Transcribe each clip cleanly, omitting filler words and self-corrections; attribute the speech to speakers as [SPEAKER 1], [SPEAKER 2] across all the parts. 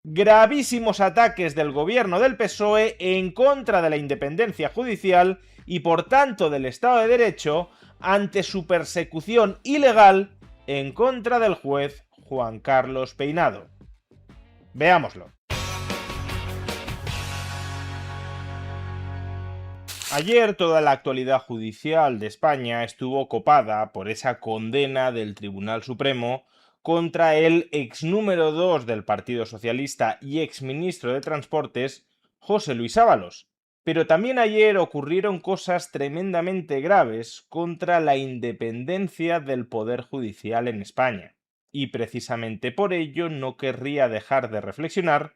[SPEAKER 1] Gravísimos ataques del gobierno del PSOE en contra de la independencia judicial y por tanto del Estado de Derecho ante su persecución ilegal en contra del juez Juan Carlos Peinado. Veámoslo. Ayer toda la actualidad judicial de España estuvo copada por esa condena del Tribunal Supremo contra el ex número 2 del Partido Socialista y ex ministro de Transportes, José Luis Ábalos. Pero también ayer ocurrieron cosas tremendamente graves contra la independencia del Poder Judicial en España. Y precisamente por ello no querría dejar de reflexionar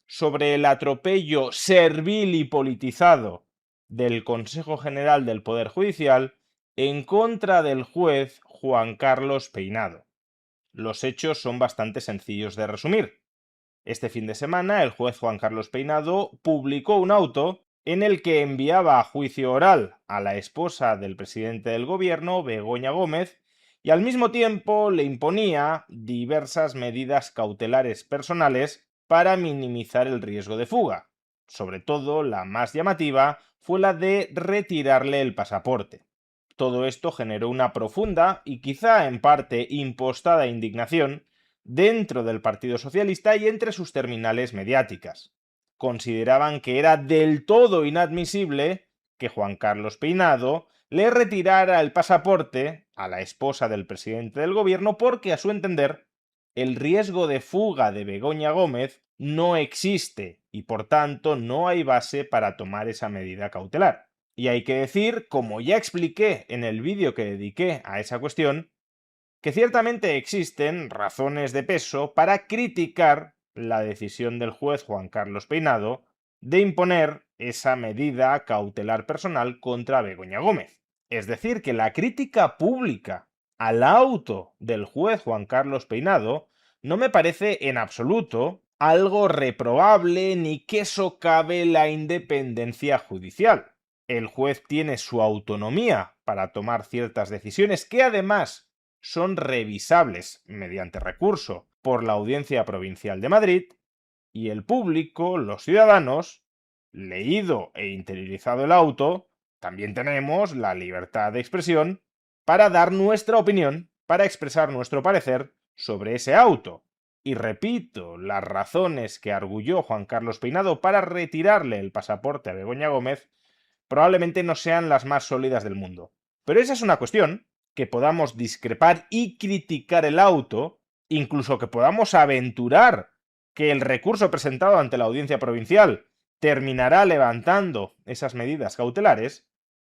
[SPEAKER 1] sobre el atropello servil y politizado del Consejo General del Poder Judicial en contra del juez Juan Carlos Peinado. Los hechos son bastante sencillos de resumir. Este fin de semana, el juez Juan Carlos Peinado publicó un auto en el que enviaba a juicio oral a la esposa del presidente del gobierno, Begoña Gómez, y al mismo tiempo le imponía diversas medidas cautelares personales para minimizar el riesgo de fuga. Sobre todo, la más llamativa fue la de retirarle el pasaporte. Todo esto generó una profunda y quizá en parte impostada indignación dentro del Partido Socialista y entre sus terminales mediáticas. Consideraban que era del todo inadmisible que Juan Carlos Peinado le retirara el pasaporte a la esposa del presidente del gobierno porque, a su entender, el riesgo de fuga de Begoña Gómez no existe y por tanto no hay base para tomar esa medida cautelar. Y hay que decir, como ya expliqué en el vídeo que dediqué a esa cuestión, que ciertamente existen razones de peso para criticar la decisión del juez Juan Carlos Peinado de imponer esa medida cautelar personal contra Begoña Gómez. Es decir, que la crítica pública al auto del juez Juan Carlos Peinado no me parece en absoluto algo reprobable ni que socave la independencia judicial. El juez tiene su autonomía para tomar ciertas decisiones que además son revisables mediante recurso por la Audiencia Provincial de Madrid y el público, los ciudadanos, leído e interiorizado el auto, también tenemos la libertad de expresión para dar nuestra opinión, para expresar nuestro parecer sobre ese auto. Y repito, las razones que arguyó Juan Carlos Peinado para retirarle el pasaporte a Begoña Gómez probablemente no sean las más sólidas del mundo. Pero esa es una cuestión, que podamos discrepar y criticar el auto, incluso que podamos aventurar que el recurso presentado ante la Audiencia Provincial terminará levantando esas medidas cautelares,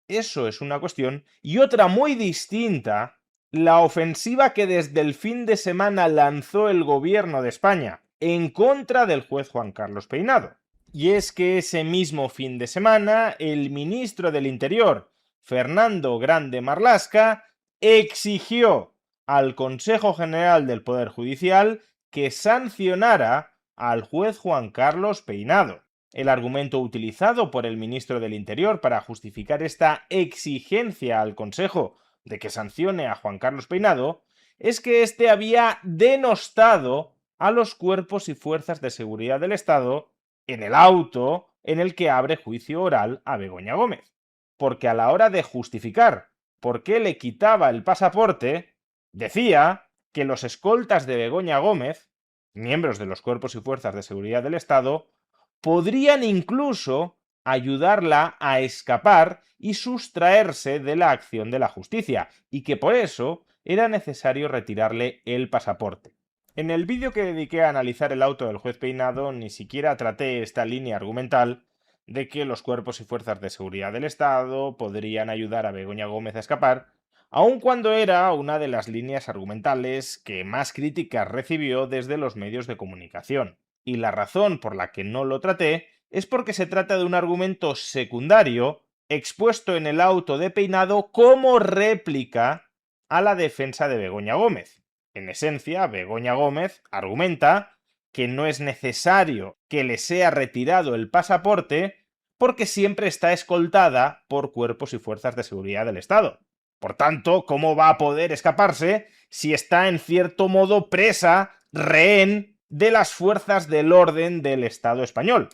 [SPEAKER 1] eso es una cuestión, y otra muy distinta, la ofensiva que desde el fin de semana lanzó el gobierno de España en contra del juez Juan Carlos Peinado. Y es que ese mismo fin de semana, el ministro del Interior, Fernando Grande Marlaska, exigió al Consejo General del Poder Judicial que sancionara al juez Juan Carlos Peinado. El argumento utilizado por el ministro del Interior para justificar esta exigencia al Consejo de que sancione a Juan Carlos Peinado es que éste había denostado a los cuerpos y fuerzas de seguridad del Estado en el auto en el que abre juicio oral a Begoña Gómez. Porque a la hora de justificar por qué le quitaba el pasaporte, decía que los escoltas de Begoña Gómez, miembros de los cuerpos y fuerzas de seguridad del Estado, podrían incluso ayudarla a escapar y sustraerse de la acción de la justicia, y que por eso era necesario retirarle el pasaporte. En el vídeo que dediqué a analizar el auto del juez Peinado ni siquiera traté esta línea argumental de que los cuerpos y fuerzas de seguridad del Estado podrían ayudar a Begoña Gómez a escapar, aun cuando era una de las líneas argumentales que más críticas recibió desde los medios de comunicación. Y la razón por la que no lo traté es porque se trata de un argumento secundario expuesto en el auto de Peinado como réplica a la defensa de Begoña Gómez. En esencia, Begoña Gómez argumenta que no es necesario que le sea retirado el pasaporte porque siempre está escoltada por cuerpos y fuerzas de seguridad del Estado. Por tanto, ¿cómo va a poder escaparse si está en cierto modo presa, rehén de las fuerzas del orden del Estado español.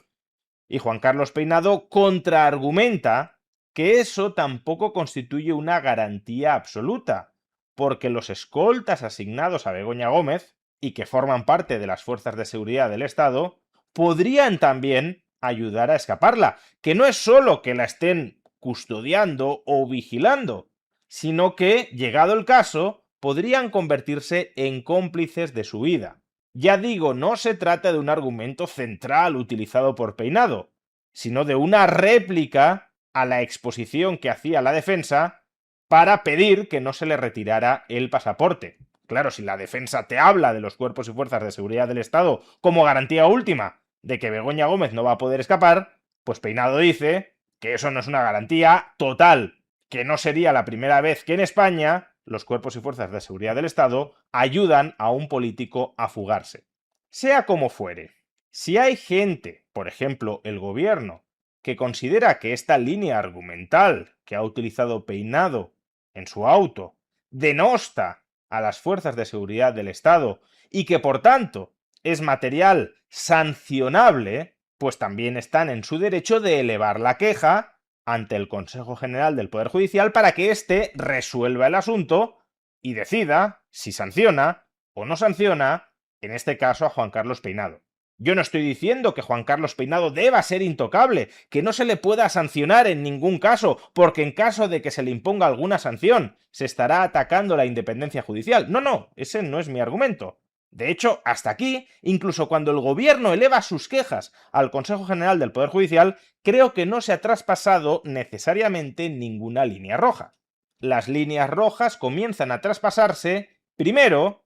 [SPEAKER 1] Y Juan Carlos Peinado contraargumenta que eso tampoco constituye una garantía absoluta, porque los escoltas asignados a Begoña Gómez, y que forman parte de las fuerzas de seguridad del Estado, podrían también ayudar a escaparla, que no es solo que la estén custodiando o vigilando, sino que, llegado el caso, podrían convertirse en cómplices de su vida. Ya digo, no se trata de un argumento central utilizado por Peinado, sino de una réplica a la exposición que hacía la defensa para pedir que no se le retirara el pasaporte. Claro, si la defensa te habla de los cuerpos y fuerzas de seguridad del Estado como garantía última de que Begoña Gómez no va a poder escapar, pues Peinado dice que eso no es una garantía total, que no sería la primera vez que en España los cuerpos y fuerzas de seguridad del Estado ayudan a un político a fugarse. Sea como fuere, si hay gente, por ejemplo el gobierno, que considera que esta línea argumental que ha utilizado Peinado en su auto denosta a las fuerzas de seguridad del Estado y que por tanto es material sancionable, pues también están en su derecho de elevar la queja ante el Consejo General del Poder Judicial para que éste resuelva el asunto y decida si sanciona o no sanciona, en este caso a Juan Carlos Peinado. Yo no estoy diciendo que Juan Carlos Peinado deba ser intocable, que no se le pueda sancionar en ningún caso, porque en caso de que se le imponga alguna sanción, se estará atacando la independencia judicial. No, ese no es mi argumento. De hecho, hasta aquí, incluso cuando el gobierno eleva sus quejas al Consejo General del Poder Judicial, creo que no se ha traspasado necesariamente ninguna línea roja. Las líneas rojas comienzan a traspasarse, primero,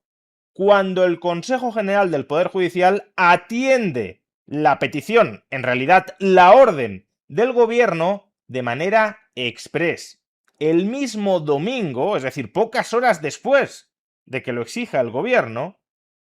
[SPEAKER 1] cuando el Consejo General del Poder Judicial atiende la petición, en realidad la orden del gobierno, de manera exprés. El mismo domingo, es decir, pocas horas después de que lo exija el gobierno,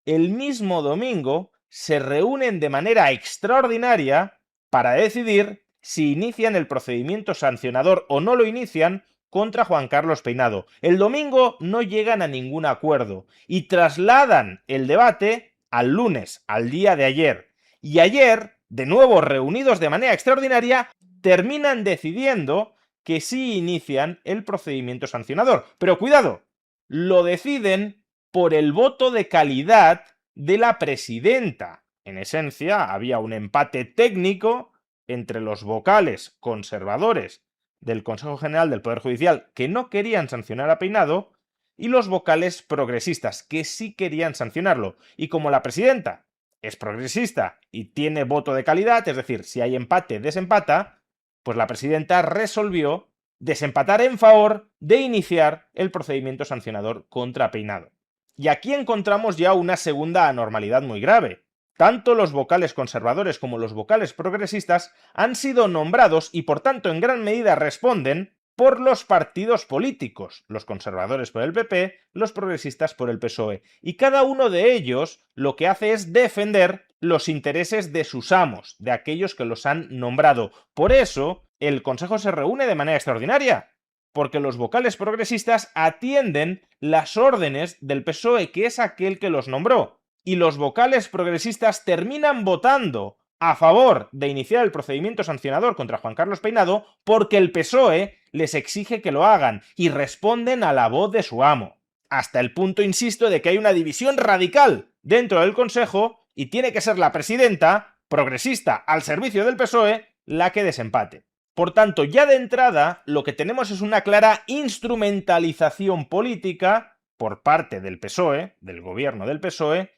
[SPEAKER 1] el mismo domingo se reúnen de manera extraordinaria para decidir si inician el procedimiento sancionador o no lo inician contra Juan Carlos Peinado. El domingo no llegan a ningún acuerdo y trasladan el debate al lunes, al día de ayer. Y ayer, de nuevo reunidos de manera extraordinaria, terminan decidiendo que sí inician el procedimiento sancionador. Pero cuidado, lo deciden por el voto de calidad de la presidenta. En esencia, había un empate técnico entre los vocales conservadores del Consejo General del Poder Judicial, que no querían sancionar a Peinado, y los vocales progresistas, que sí querían sancionarlo. Y como la presidenta es progresista y tiene voto de calidad, es decir, si hay empate, desempata, pues la presidenta resolvió desempatar en favor de iniciar el procedimiento sancionador contra Peinado. Y aquí encontramos ya una segunda anormalidad muy grave. Tanto los vocales conservadores como los vocales progresistas han sido nombrados y por tanto en gran medida responden por los partidos políticos, los conservadores por el PP, los progresistas por el PSOE. Y cada uno de ellos lo que hace es defender los intereses de sus amos, de aquellos que los han nombrado. Por eso, el Consejo se reúne de manera extraordinaria, porque los vocales progresistas atienden las órdenes del PSOE, que es aquel que los nombró. Y los vocales progresistas terminan votando a favor de iniciar el procedimiento sancionador contra Juan Carlos Peinado porque el PSOE les exige que lo hagan y responden a la voz de su amo. Hasta el punto, insisto, de que hay una división radical dentro del Consejo y tiene que ser la presidenta, progresista al servicio del PSOE, la que desempate. Por tanto, ya de entrada, lo que tenemos es una clara instrumentalización política por parte del PSOE, del gobierno del PSOE,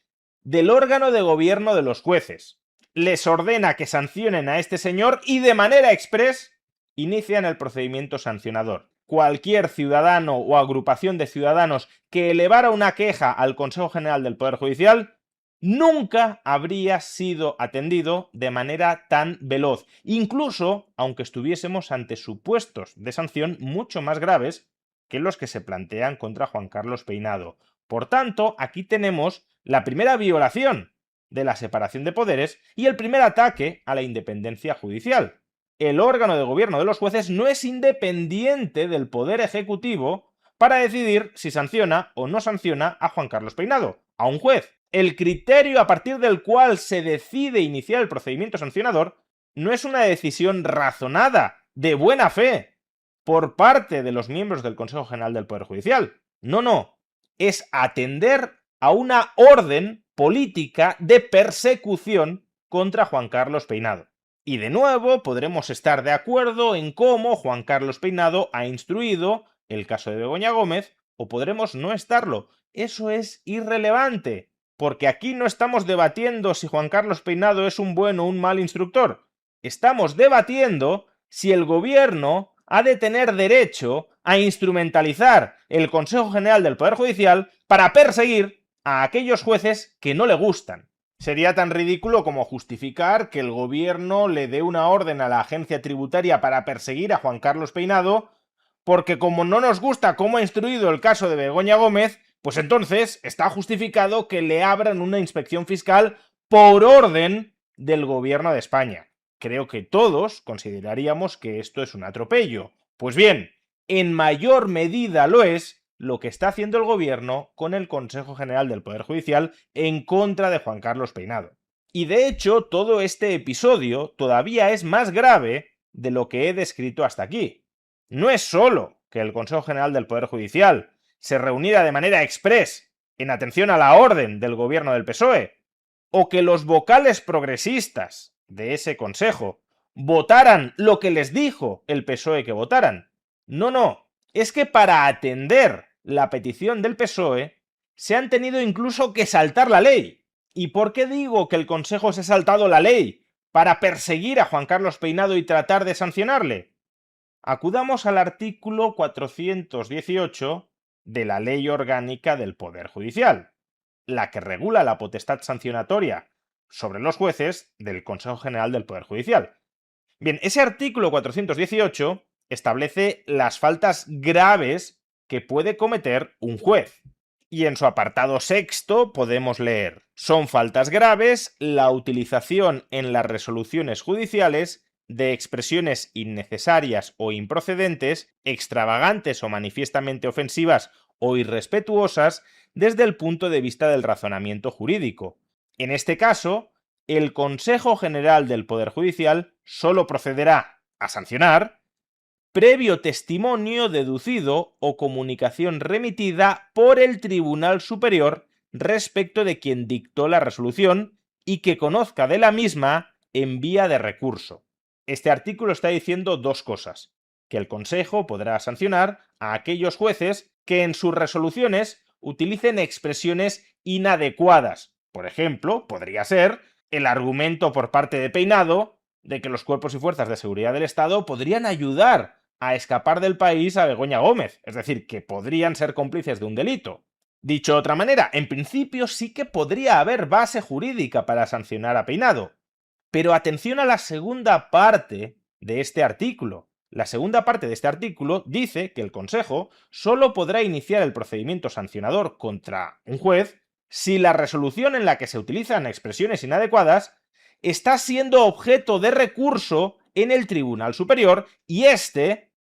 [SPEAKER 1] del órgano de gobierno de los jueces. Les ordena que sancionen a este señor y de manera exprés inician el procedimiento sancionador. Cualquier ciudadano o agrupación de ciudadanos que elevara una queja al Consejo General del Poder Judicial nunca habría sido atendido de manera tan veloz, incluso aunque estuviésemos ante supuestos de sanción mucho más graves que los que se plantean contra Juan Carlos Peinado. Por tanto, aquí tenemos la primera violación de la separación de poderes y el primer ataque a la independencia judicial. El órgano de gobierno de los jueces no es independiente del poder ejecutivo para decidir si sanciona o no sanciona a Juan Carlos Peinado, a un juez. el criterio a partir del cual se decide iniciar el procedimiento sancionador no es una decisión razonada, de buena fe, por parte de los miembros del Consejo General del Poder Judicial. No, no. Es atender a una orden política de persecución contra Juan Carlos Peinado. Y de nuevo podremos estar de acuerdo en cómo Juan Carlos Peinado ha instruido el caso de Begoña Gómez, o podremos no estarlo. Eso es irrelevante, porque aquí no estamos debatiendo si Juan Carlos Peinado es un buen o un mal instructor. Estamos debatiendo si el gobierno ha de tener derecho a instrumentalizar el Consejo General del Poder Judicial para perseguir a aquellos jueces que no le gustan. Sería tan ridículo como justificar que el gobierno le dé una orden a la agencia tributaria para perseguir a Juan Carlos Peinado, porque como no nos gusta cómo ha instruido el caso de Begoña Gómez, pues entonces está justificado que le abran una inspección fiscal por orden del gobierno de España. Creo que todos consideraríamos que esto es un atropello. Pues bien, en mayor medida lo es lo que está haciendo el gobierno con el Consejo General del Poder Judicial en contra de Juan Carlos Peinado. Y de hecho, todo este episodio todavía es más grave de lo que he descrito hasta aquí. No es solo que el Consejo General del Poder Judicial se reuniera de manera exprés en atención a la orden del gobierno del PSOE, o que los vocales progresistas de ese consejo votaran lo que les dijo el PSOE que votaran. No, no, es que para atender la petición del PSOE se han tenido incluso que saltar la ley. ¿Y por qué digo que el Consejo se ha saltado la ley? Para perseguir a Juan Carlos Peinado y tratar de sancionarle. Acudamos al artículo 418 de la Ley Orgánica del Poder Judicial, la que regula la potestad sancionatoria sobre los jueces del Consejo General del Poder Judicial. Bien, ese artículo 418 establece las faltas graves que puede cometer un juez. Y en su apartado sexto podemos leer: son faltas graves la utilización en las resoluciones judiciales de expresiones innecesarias o improcedentes, extravagantes o manifiestamente ofensivas o irrespetuosas desde el punto de vista del razonamiento jurídico. En este caso, el Consejo General del Poder Judicial solo procederá a sancionar previo testimonio deducido o comunicación remitida por el Tribunal Superior respecto de quien dictó la resolución y que conozca de la misma en vía de recurso. Este artículo está diciendo dos cosas: que el Consejo podrá sancionar a aquellos jueces que en sus resoluciones utilicen expresiones inadecuadas. Por ejemplo, podría ser el argumento por parte de Peinado de que los cuerpos y fuerzas de seguridad del Estado podrían ayudar a escapar del país a Begoña Gómez, es decir, que podrían ser cómplices de un delito. Dicho de otra manera, en principio sí que podría haber base jurídica para sancionar a Peinado. Pero atención a la segunda parte de este artículo. La segunda parte de este artículo dice que el Consejo solo podrá iniciar el procedimiento sancionador contra un juez si la resolución en la que se utilizan expresiones inadecuadas está siendo objeto de recurso en el Tribunal Superior y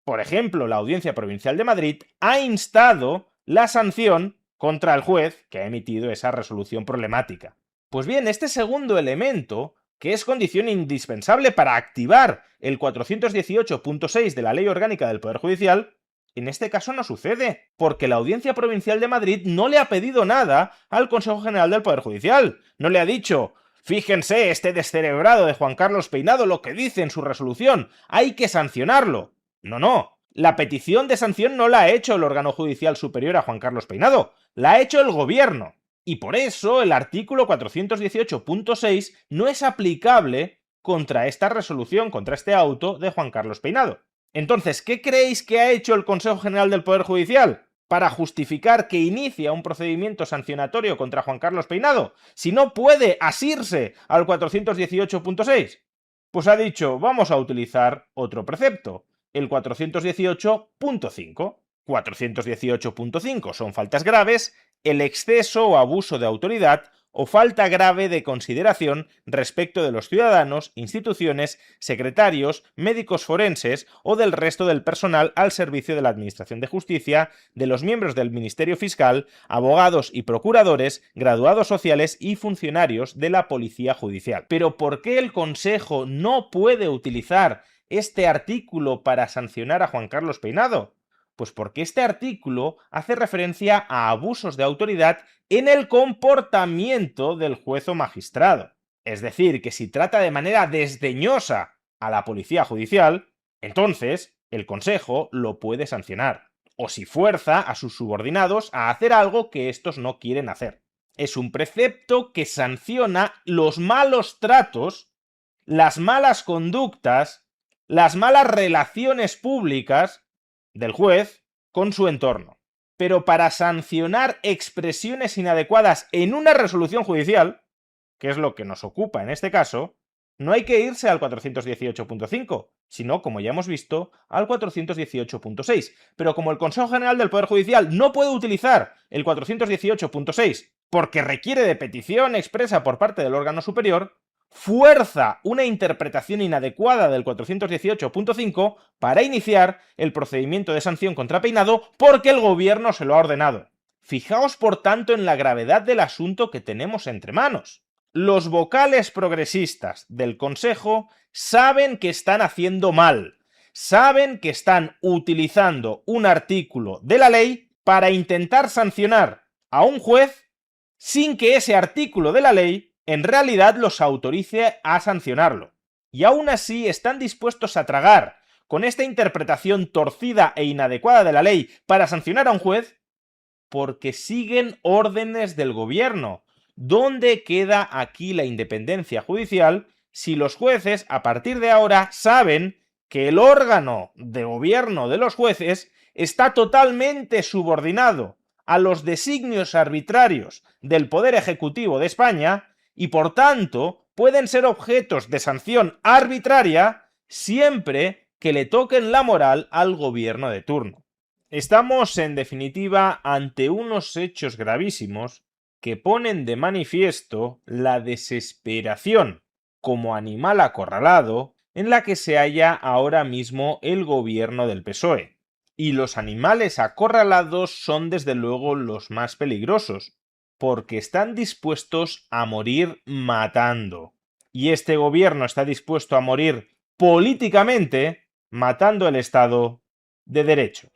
[SPEAKER 1] por ejemplo, la Audiencia Provincial de Madrid, ha instado la sanción contra el juez que ha emitido esa resolución problemática. Pues bien, este segundo elemento, que es condición indispensable para activar el 418.6 de la Ley Orgánica del Poder Judicial, en este caso no sucede, porque la Audiencia Provincial de Madrid no le ha pedido nada al Consejo General del Poder Judicial. No le ha dicho: fíjense, este descerebrado de Juan Carlos Peinado lo que dice en su resolución, hay que sancionarlo. No, no. La petición de sanción no la ha hecho el órgano judicial superior a Juan Carlos Peinado, la ha hecho el gobierno. Y por eso el artículo 418.6 no es aplicable contra esta resolución, contra este auto de Juan Carlos Peinado. Entonces, ¿qué creéis que ha hecho el Consejo General del Poder Judicial para justificar que inicia un procedimiento sancionatorio contra Juan Carlos Peinado, si no puede asirse al 418.6? Pues ha dicho: vamos a utilizar otro precepto, el 418.5. 418.5 son faltas graves: el exceso o abuso de autoridad o falta grave de consideración respecto de los ciudadanos, instituciones, secretarios, médicos forenses o del resto del personal al servicio de la Administración de Justicia, de los miembros del Ministerio Fiscal, abogados y procuradores, graduados sociales y funcionarios de la Policía Judicial. Pero ¿por qué el Consejo no puede utilizar este artículo para sancionar a Juan Carlos Peinado? Pues porque este artículo hace referencia a abusos de autoridad en el comportamiento del juez o magistrado. Es decir, que si trata de manera desdeñosa a la policía judicial, entonces el Consejo lo puede sancionar. O si fuerza a sus subordinados a hacer algo que estos no quieren hacer. Es un precepto que sanciona los malos tratos, las malas conductas, las malas relaciones públicas del juez con su entorno. Pero para sancionar expresiones inadecuadas en una resolución judicial, que es lo que nos ocupa en este caso, no hay que irse al 418.5, sino, como ya hemos visto, al 418.6. Pero como el Consejo General del Poder Judicial no puede utilizar el 418.6 porque requiere de petición expresa por parte del órgano superior, fuerza una interpretación inadecuada del 418.5 para iniciar el procedimiento de sanción contra Peinado porque el gobierno se lo ha ordenado. Fijaos, por tanto, en la gravedad del asunto que tenemos entre manos. Los vocales progresistas del Consejo saben que están haciendo mal, saben que están utilizando un artículo de la ley para intentar sancionar a un juez sin que ese artículo de la ley en realidad los autorice a sancionarlo. Y aún así están dispuestos a tragar con esta interpretación torcida e inadecuada de la ley para sancionar a un juez porque siguen órdenes del gobierno. ¿Dónde queda aquí la independencia judicial si los jueces a partir de ahora saben que el órgano de gobierno de los jueces está totalmente subordinado a los designios arbitrarios del Poder Ejecutivo de España y por tanto pueden ser objetos de sanción arbitraria siempre que le toquen la moral al gobierno de turno? Estamos, en definitiva, ante unos hechos gravísimos que ponen de manifiesto la desesperación como animal acorralado en la que se halla ahora mismo el gobierno del PSOE. Y los animales acorralados son desde luego los más peligrosos, porque están dispuestos a morir matando. Y este gobierno está dispuesto a morir políticamente matando el Estado de Derecho.